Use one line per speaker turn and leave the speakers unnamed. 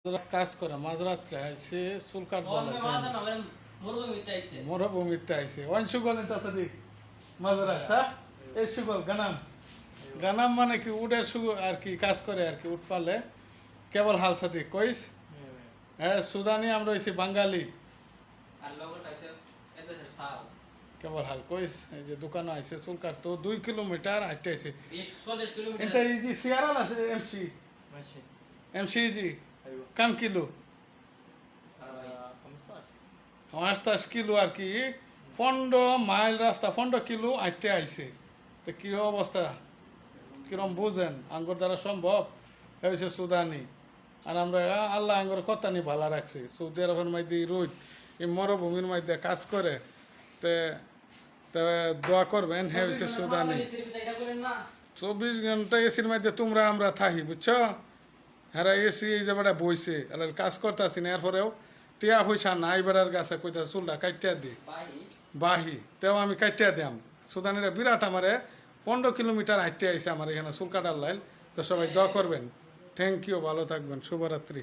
কাজ করে মাঝরাত্রে আইসে চুল কাটবো মরুভূমিতে আইসে ওয়ান সুগল তাছাদি মাঝরাত এই সুগল গানাম গানাম মানে কি উডের সুগল আর কি কাজ করে আর কি উঠ পালে কেবল হাল সাথে কইস হ্যাঁ সুদানি আমরা হইছি বাঙালি কেবল হাল কইস এই যে দোকানে আইসে চুল কাটতো 2 কিলোমিটার হাঁটতে আইসে এটা এই যে সিয়ারাল আছে এমসি জি كم كيلو؟ 15 কিলো আর কি 15 মাইল রাস্তা 15 কিলো আইটে আইছে তো কি অবস্থা কিরম বুঝেন আঙ্গুর দ্বারা সম্ভব হয়েছে সুদানি আর আমরা আল্লাহ আঙ্গুর কথা নি ভালো রাখছে সৌদি আরবের মধ্যে রোজ এই মরুভূমির মধ্যে কাজ করে তে দোয়া করবেন হ্যাঁ হয়েছে সুদানি 24 ঘন্টা এসির মধ্যে তোমরা আমরা থাকি বুঝছো হ্যাঁ এসি এই যে বেড়া বইছে কাজ করতেছি না এরপরেও টিয়া পয়সা নাই বেড়ার গাছে কইতা চুলটা কাটিয়া দি বাহি তেও আমি কাটিয়া দিয়াম সুদানিরা বিরাট আমারে 15 কিলোমিটার হাঁটতে আইসে আমার এখানে চুল কাটার লাইন তো সবাই দোয়া করবেন থ্যাংক ইউ ভালো থাকবেন শুভরাত্রি।